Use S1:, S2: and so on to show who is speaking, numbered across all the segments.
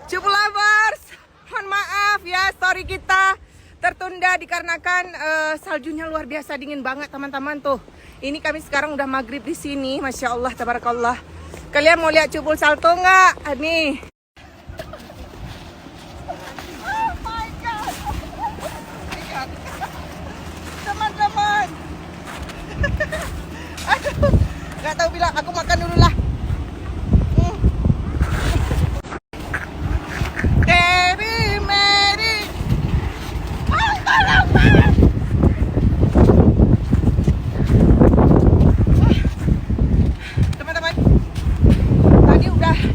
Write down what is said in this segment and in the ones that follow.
S1: Cupu lovers, mohon maaf ya, story kita tertunda dikarenakan saljunya luar biasa dingin banget teman-teman tuh. Ini kami sekarang udah maghrib di sini, masya Allah, tabarakallah. Kalian mau lihat cupul salto nggak? Nih. Oh my God. Teman-teman. Aduh, nggak tahu bilang. Aku makan dulu lah.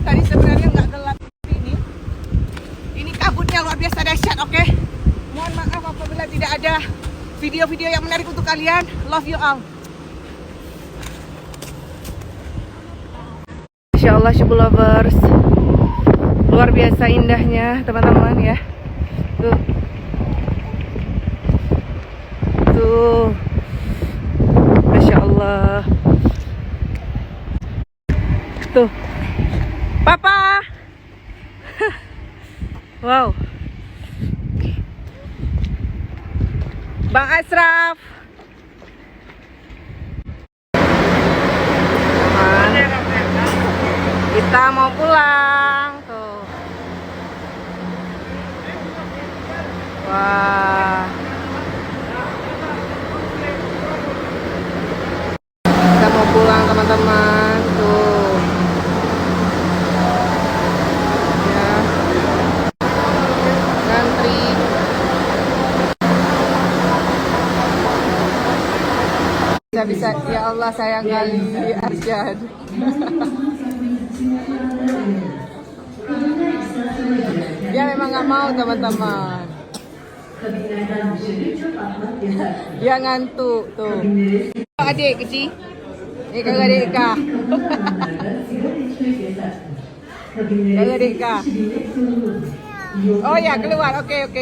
S1: Tadi sebenarnya nggak gelap ini kabutnya luar biasa dahsyat. Oke, mohon maaf apabila tidak ada video-video yang menarik untuk kalian. Love you all. Masya Allah, Cupu lovers, luar biasa indahnya teman-teman ya. Tuh, Masya Allah. Tuh, Papa. Wow. Bang Asraf. Kita mau pulang tuh. Wah. Kita mau pulang teman-teman tuh. Bisa, ya Allah sayang kali Arsyad. Dia memang nggak mau teman-teman. Dia ngantuk tuh. Adik kecil, ini kakak adik kah? Kakak adik kah? Oh ya, keluar. Oke.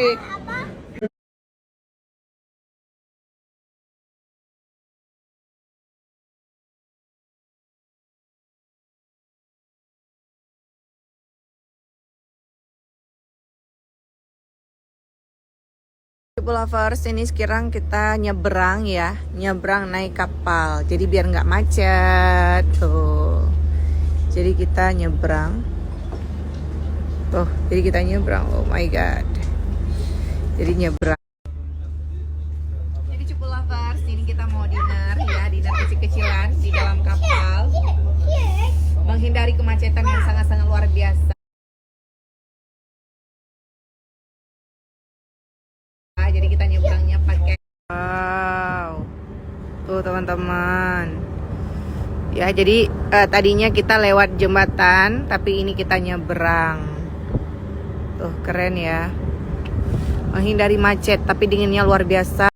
S1: Cupu lovers, ini sekarang kita nyebrang ya, nyebrang naik kapal. Jadi biar nggak macet tuh. Jadi kita nyebrang. Tuh, jadi kita nyebrang. Oh my God. Jadi nyebrang. Jadi Cupu lovers, ini kita mau dinner ya, dinner kecil-kecilan di dalam kapal. Menghindari kemacetan yang sangat-sangat luar biasa. Jadi kita nyebrangnya pakai tuh teman-teman ya. Jadi tadinya kita lewat jembatan, tapi ini kita nyebrang tuh. Keren ya, menghindari macet tapi dinginnya luar biasa.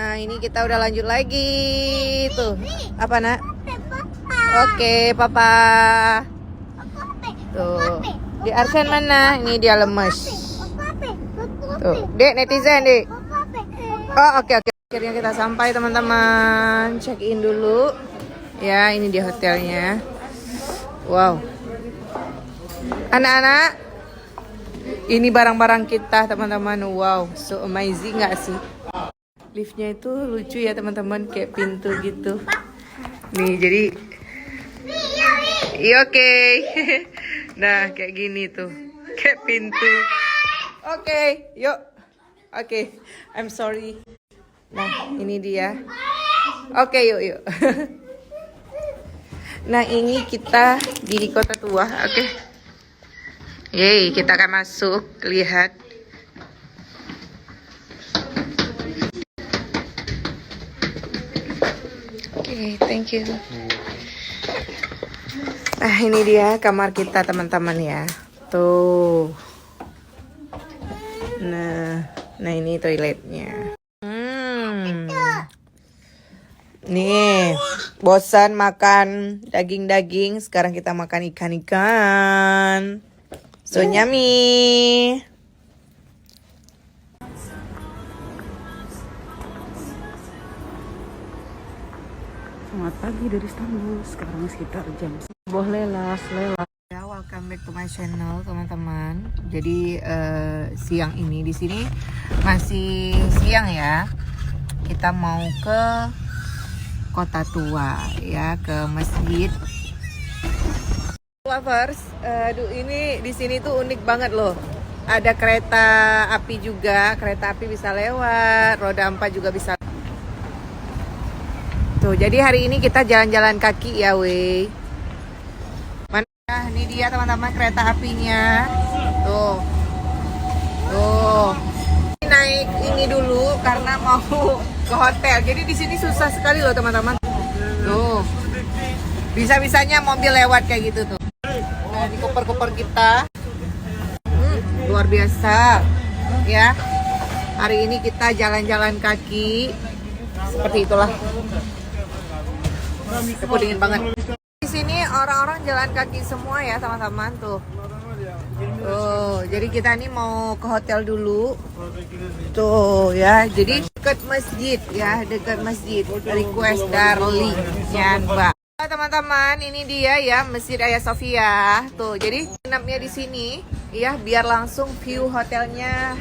S1: Nah, ini kita udah lanjut lagi tuh. Apa nak? Oke, Papa. Tuh. Di Arsen mana? Ini dia lemes. Tuh, Dek, netizen, Dek. Oh, oke. Akhirnya kita sampai teman-teman. Check in dulu. Ya, ini dia hotelnya. Wow. Anak-anak, ini barang-barang kita teman-teman. Wow, so amazing nggak sih? Liftnya itu lucu ya teman-teman, kayak pintu gitu. Nih jadi, iya oke. Nah kayak gini tuh, kayak pintu. Oke, yuk. Oke, I'm sorry. Nah ini dia. Oke, yuk. Nah ini kita di Kota Tua. Oke. Yeay, kita akan masuk. Lihat. Oke, thank you. Nah ini dia kamar kita teman-teman ya. Tuh. Nah ini toiletnya. Nih, bosan makan daging-daging, sekarang kita makan ikan-ikan. So yummy.
S2: Selamat pagi dari Istanbul. Sekarang sekitar jam boh lelas.
S1: Ya, welcome back to my channel, teman-teman. Jadi siang ini di sini masih siang ya. Kita mau ke Kota Tua ya, ke masjid. Lovers, aduh ini di sini tuh unik banget loh. Ada kereta api juga, kereta api bisa lewat, roda 4 juga bisa. Tuh, jadi hari ini kita jalan-jalan kaki ya, weh. Mana? Ini dia teman-teman kereta apinya. Tuh. Tuh. Naik ini dulu karena mau ke hotel. Jadi di sini susah sekali loh, teman-teman. Tuh. Bisa-bisanya mobil lewat kayak gitu tuh. Nah, ini koper-koper kita. Luar biasa. Ya. Hari ini kita jalan-jalan kaki. Seperti itulah. Aku dingin banget. Di sini orang-orang jalan kaki semua ya, teman-teman tuh. Tuh, jadi kita nih mau ke hotel dulu. Tuh ya, jadi dekat masjid ya, dekat masjid. Request Darling Nyanba. Teman-teman, ini dia ya Masjid Hagia Sophia. Tuh, jadi nginapnya di sini ya, biar langsung view hotelnya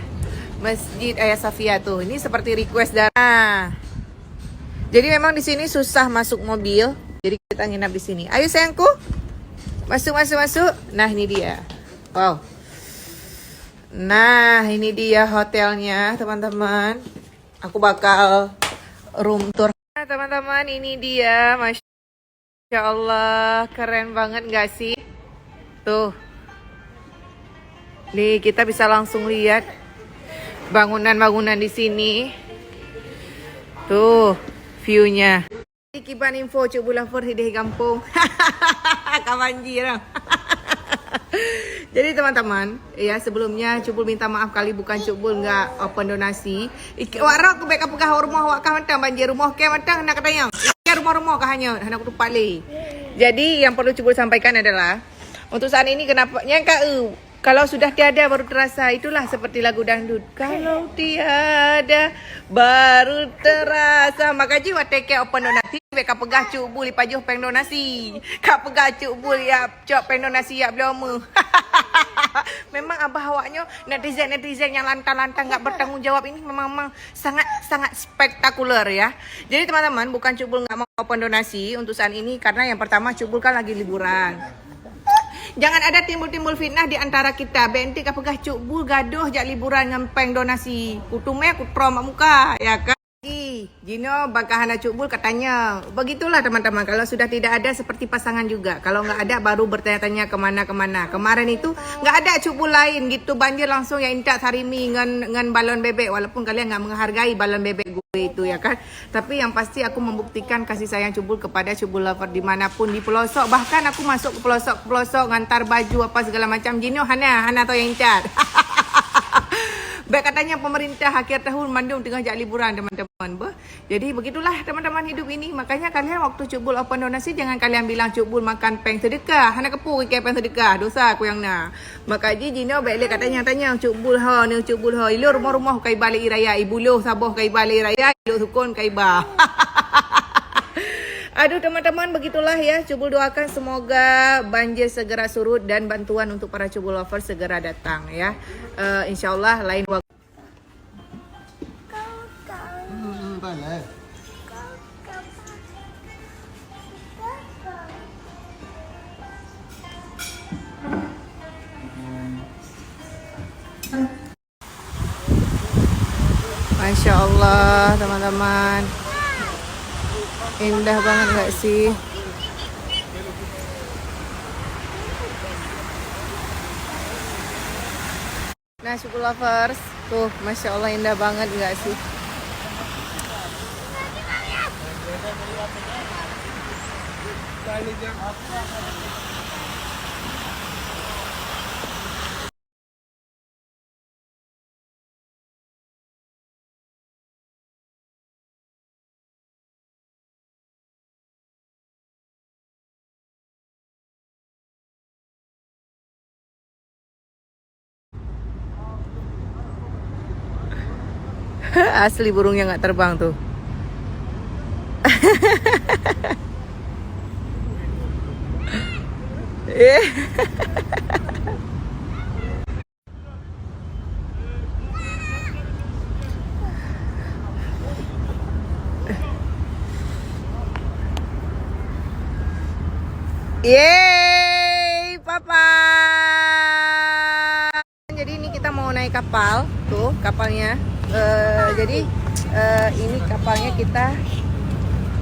S1: Masjid Hagia Sophia tuh. Ini seperti request Darling. Jadi memang di sini susah masuk mobil. Jadi kita nginap di sini. Ayo sayangku. Masuk. Nah, ini dia. Wow. Nah, ini dia hotelnya, teman-teman. Aku bakal room tour. Nah, teman-teman, ini dia. Masya Allah, keren banget gak sih? Tuh. Nih, kita bisa langsung lihat bangunan-bangunan di sini. Tuh, view-nya. Kiban info cuk bulan for di kampung. Kawanji orang. Jadi teman-teman, ya sebelumnya Cubul minta maaf kali bukan Cubul nggak open donasi. Warok aku beka pegah rumah wak kah mantang banjir rumah ke mantang nak katanya. Rumah-rumah kah hanya anak tu pali. Jadi yang perlu Cubul sampaikan adalah untuk saat ini kenapa nyangka kalau sudah tiada baru terasa, itulah seperti lagu dangdut. Kalau tiada baru terasa. Maka jiwa teke open donasi. Kak pegah cuk bul pajuh peng donasi. Kak pegah cuk bul ya cok peng donasi ya belum. Memang abah awaknya netizen yang lantang-lantang nggak bertanggung jawab ini memang sangat spektakuler ya. Jadi teman-teman, bukan Cubul nggak mau open donasi untuk saat ini karena yang pertama Cubul kan lagi liburan. Jangan ada timbul-timbul fitnah di antara kita. Benti kapegah Cubul gaduh jak liburan ngempeng donasi. Kutume kutro mak muka ya kan. Jino bakahana Cubul katanya. Begitulah teman-teman, kalau sudah tidak ada seperti pasangan juga. Kalau nggak ada baru bertanya-tanya kemana-kemana. Kemarin itu nggak ada Cubul lain gitu, banjir langsung ya intak sarimi ngan balon bebek. Walaupun kalian nggak menghargai balon bebek gue itu ya kan. Tapi yang pasti aku membuktikan kasih sayang Cubul kepada Cubul lover dimanapun di pelosok. Bahkan aku masuk ke pelosok ngantar baju apa segala macam. Jino hana to yang incat. Baik katanya pemerintah akhir tahun Bandung tengah jak liburan teman-teman. Jadi begitulah teman-teman hidup ini. Makanya kalian waktu Cubul open donasi jangan kalian bilang Cubul makan peng sedekah. Hana kepu ke peng sedekah. Dosa aku yang na. Maka Jino baik katanya tanya Cubul ha ni Cubul ha. Ilu rumah-rumah kai balik raya ibu lu saboh kai balik raya ilu sukun kai ba. Aduh teman-teman, begitulah ya. Cubul doakan semoga banjir segera surut dan bantuan untuk para Cubul lovers segera datang ya. Insyaallah lain waktu. Masya Allah teman-teman, indah banget gak sih? Nah, Cubul lovers, tuh Masya Allah indah banget gak sih? Asli burungnya nggak terbang tuh. Yeay, papa. Jadi ini kita mau naik kapal, tuh kapalnya. Jadi ini kapalnya kita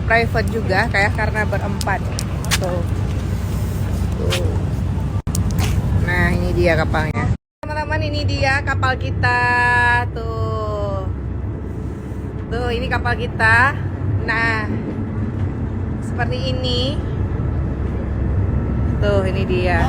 S1: private juga, kayak karena berempat. Tuh. Tuh. Nah, ini dia kapalnya. Teman-teman, ini dia kapal kita. Tuh. Tuh, ini kapal kita. Nah, seperti ini. Tuh, ini dia.